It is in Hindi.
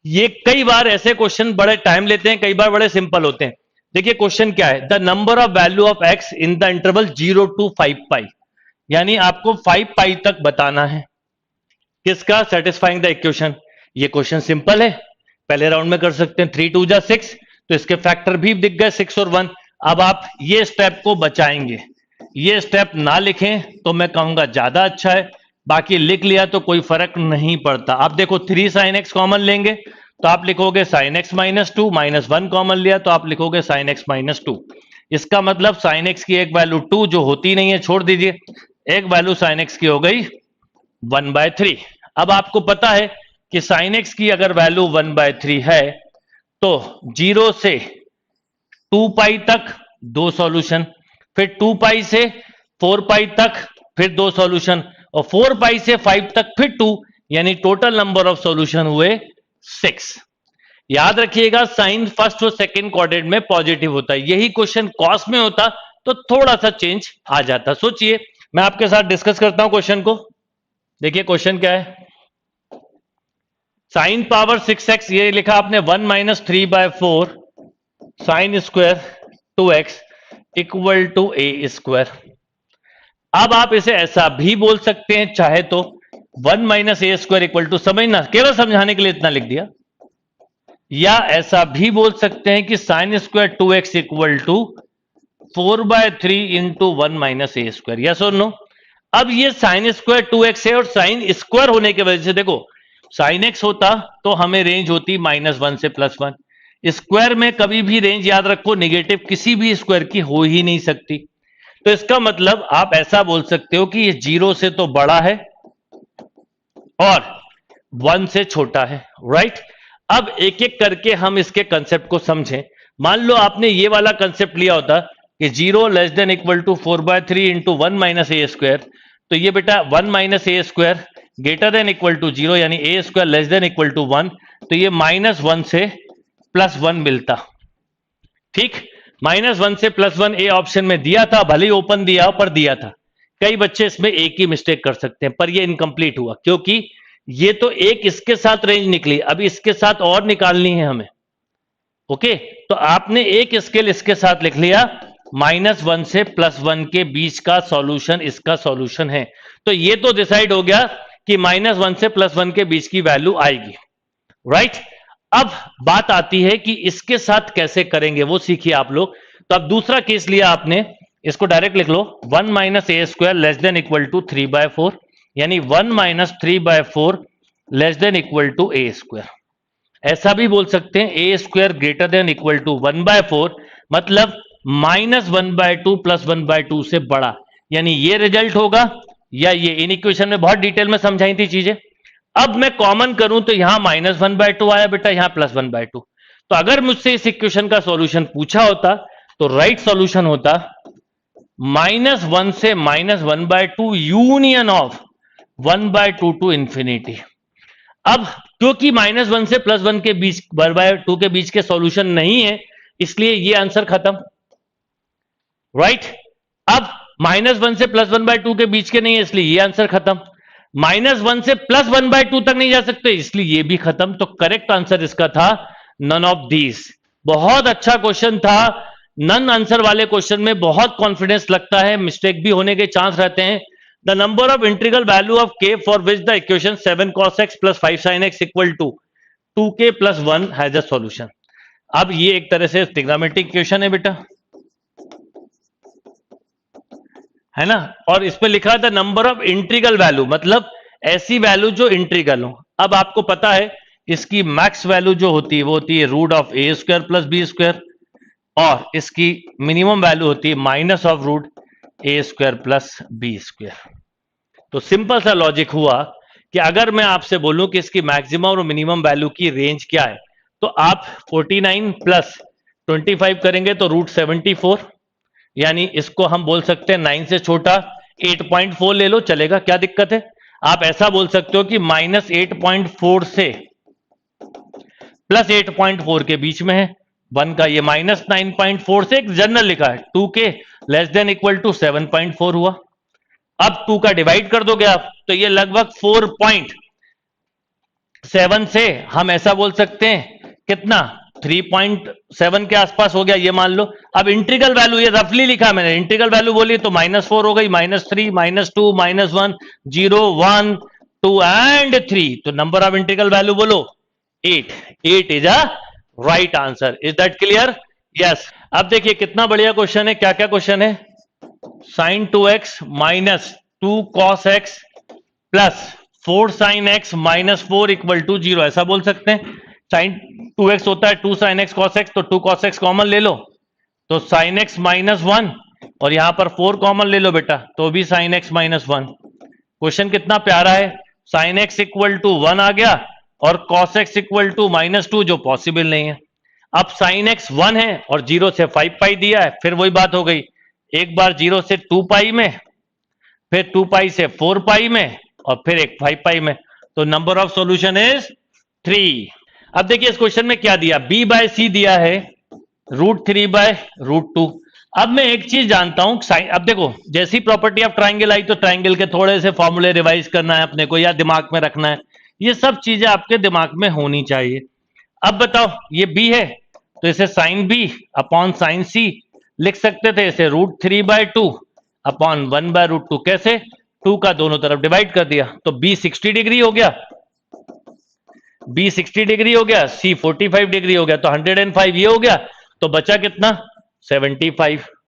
ये कई बार ऐसे क्वेश्चन बड़े टाइम लेते हैं, कई बार बड़े सिंपल होते हैं। देखिए क्वेश्चन क्या है, the number of value of x in the interval 0 to 5 पाई, यानी आपको 5 पाई तक बताना है किसका, सेटिस्फाइंग द इक्वेशन। ये क्वेश्चन सिंपल है, पहले राउंड में कर सकते हैं। 3 2 जा 6, तो इसके फैक्टर भी दिख गए 6 और 1। अब आप ये स्टेप को बचाएंगे, ये स्टेप ना लिखें तो मैं कहूंगा ज्यादा अच्छा है, बाकी लिख लिया तो कोई फर्क नहीं पड़ता। आप देखो 3 sin x कॉमन लेंगे तो आप लिखोगे sin x माइनस 2, -1 कॉमन लिया तो आप लिखोगे sin x माइनस 2। इसका मतलब sin x की एक वैल्यू 2 जो होती नहीं है, छोड़ दीजिए, एक वैल्यू sin x की हो गई 1/3। अब आपको पता है कि sin x की अगर वैल्यू 1/3 है तो 0 से 2 पाई तक 2 सॉल्यूशन, फिर 2 पाई से 4 पाई तक फिर 2 सॉल्यूशन, और 4 पाई से 5 तक फिर 2, यानी टोटल नंबर ऑफ सॉल्यूशन हुए 6। याद रखिएगा साइन फर्स्ट और सेकंड क्वाड्रेंट में पॉजिटिव होता है, यही क्वेश्चन कॉस में होता तो थोड़ा सा चेंज आ जाता। सोचिए, मैं आपके साथ डिस्कस करता हूं क्वेश्चन को। देखिए क्वेश्चन क्या है, साइन पावर 6x, ये लिखा आपने 1 - 3/4 sine square 2x equal to a square. अब आप इसे ऐसा भी बोल सकते हैं चाहे तो 1 - a स्क्वायर इक्वल टू, समझना, केवल समझाने के लिए इतना लिख दिया, या ऐसा भी बोल सकते हैं कि sine square 2x equal to 4/3 into 1 - a square. Yes और नो? अब ये साइन स्क्वायर 2x है और साइन स्क्वायर होने की वजह से देखो, साइन x होता तो हमें रेंज होती -1 से +1। स्क्वायर में कभी भी रेंज याद रखो नेगेटिव किसी भी स्क्वायर की हो ही नहीं सकती, तो इसका मतलब आप ऐसा बोल सकते हो कि ये 0 से तो बड़ा है और 1 से छोटा है, राइट। अब एक एक करके हम इसके कंसेप्ट को समझें। मान लो आपने ये वाला कंसेप्ट लिया होता कि 0 less than equal to 4/3 into 1 - a square, तो ये बेटा 1 - a square greater than equal to 0, यानी a square less than equal to 1, तो ये -1 से +1 मिलता। ठीक, -1 से +1 ए ऑप्शन में दिया था, भले ही ओपन दिया पर दिया था। कई बच्चे इसमें एक ही मिस्टेक कर सकते हैं, पर ये इनकम्प्लीट हुआ क्योंकि ये तो एक इसके साथ रेंज निकली, अभी इसके साथ और निकालनी है हमें। ओके, तो आपने एक स्केल इसके साथ लिख लिया, -1 से +1 के बीच का सॉल्यूशन इसका सॉल्यूशन है, तो ये तो डिसाइड हो गया कि -1 से +1 के बीच की वैल्यू आएगी, राइट। अब बात आती है कि इसके साथ कैसे करेंगे, वो सीखिए आप लोग। तो अब दूसरा केस लिया आपने, इसको डायरेक्ट लिख लो, 1 - a square less than equal to 3/4, यानी 1 - 3/4 less than equal to a square. ऐसा भी बोल सकते हैं a square greater than equal to 1/4, मतलब -1/2 + 1/2 से बड़ा, यानी ये रिजल्ट होगा या ये। इन इक्वेशन में बहुत डिटेल में समझाई थी चीजें। अब मैं कॉमन करूं तो यहां -1/2 आया बेटा, यहां +1/2। तो अगर मुझसे इस इक्वेशन का सॉल्यूशन पूछा होता तो राइट सॉल्यूशन होता -1 से -1/2 यूनियन ऑफ 1/2 टू इंफिनिटी। अब क्योंकि -1 से +1 के बीच 1/2 के बीच के सॉल्यूशन नहीं है, इसलिए ये आंसर खत्म, राइट। अब -1 से +1/2 के बीच के नहीं है, इसलिए ये आंसर खत्म। -1 से +1/2 तक नहीं जा सकते, इसलिए ये भी खत्म। तो करेक्ट आंसर इसका था नन ऑफ दीज। बहुत अच्छा क्वेश्चन था। नन आंसर वाले क्वेश्चन में बहुत कॉन्फिडेंस लगता है, मिस्टेक भी होने के चांस रहते हैं। The number of integral value of k for which the equation 7 cos x + 5 sin x इक्वल टू 2k + 1 हैज अ सॉल्यूशन। अब ये एक तरह से ट्रिग्नोमेट्रिक इक्वेशन है बेटा, है ना, और इस पे लिखा था नंबर ऑफ इंटीग्रल वैल्यू, मतलब ऐसी वैल्यू जो इंटीग्रल हो। अब आपको पता है इसकी मैक्स वैल्यू जो होती है वो होती है √(a² + b², और इसकी मिनिमम वैल्यू होती है -√(a² + b²। तो सिंपल सा लॉजिक हुआ कि अगर मैं आपसे बोलूं कि इसकी मैक्सिमम और मिनिमम वैल्यू की रेंज क्या है, तो आप 49 + 25 करेंगे तो √74, यानी इसको हम बोल सकते हैं 9 से छोटा 8.4 ले लो, चलेगा, क्या दिक्कत है। आप ऐसा बोल सकते हो कि -8.4 से +8.4 के बीच में है। 1 का ये -9.4 से एक जनरल लिखा है, 2k less than equal to 7.4 हुआ। अब 2 का डिवाइड कर दोगे आप तो ये लगभग 7 से हम ऐसा बोल सकते हैं कितना 3.7 के आसपास हो गया ये मान लो। अब इंटीग्रल वैल्यू ये रफली लिखा मैंने, इंटीग्रल वैल्यू बोली तो -4 हो गई, -3, -2, -1, 0, 1, 2 एंड 3। तो नंबर ऑफ इंटीग्रल वैल्यू बोलो 8। 8 is a right answer. Is that clear? Yes. अब देखिए कितना बढ़िया क्वेश्चन है। क्या क्या क्वेश्चन है? sin 2x minus 2 cos x plus 4 sin x minus 4 equal to 0, ऐसा बोल सकते हैं। sin 2x होता है 2 sin x cos x, तो 2 cos x कॉमन ले लो तो sin x माइनस 1, और यहां पर 4 कॉमन ले लो बेटा तो भी sin x माइनस 1। क्वेश्चन कितना प्यारा है। sin x इक्वल टू 1 आ गया और cos x इक्वल टू -2, जो पॉसिबल नहीं है। अब sin x 1 है और 0 से 5 पाई दिया है, फिर वही बात हो गई, एक बार 0 से 2 पाई में, फिर 2 पाई से 4 पाई में, और फिर एक 5 पाई में। तो नंबर ऑफ सॉल्यूशन इज 3। अब देखिए इस क्वेश्चन में क्या दिया, b बाय सी दिया है √3 बाय √2। अब मैं एक चीज जानता हूं, अब देखो जैसी प्रॉपर्टी ऑफ ट्राइंगल आई तो ट्राइंगल के थोड़े से फॉर्मूले रिवाइज करना है अपने को या दिमाग में रखना है, ये सब चीजें आपके दिमाग में होनी चाहिए। अब बताओ ये b है तो इसे sine b upon sine c लिख सकते थे, इसे √3 बाय 2 अपॉन 1 बाय √2। कैसे? 2 का दोनों तरफ डिवाइड कर दिया तो b 60 डिग्री हो गया, b 60 डिग्री हो गया, c 45 डिग्री हो गया, तो 105 ये हो गया, तो बचा कितना 75।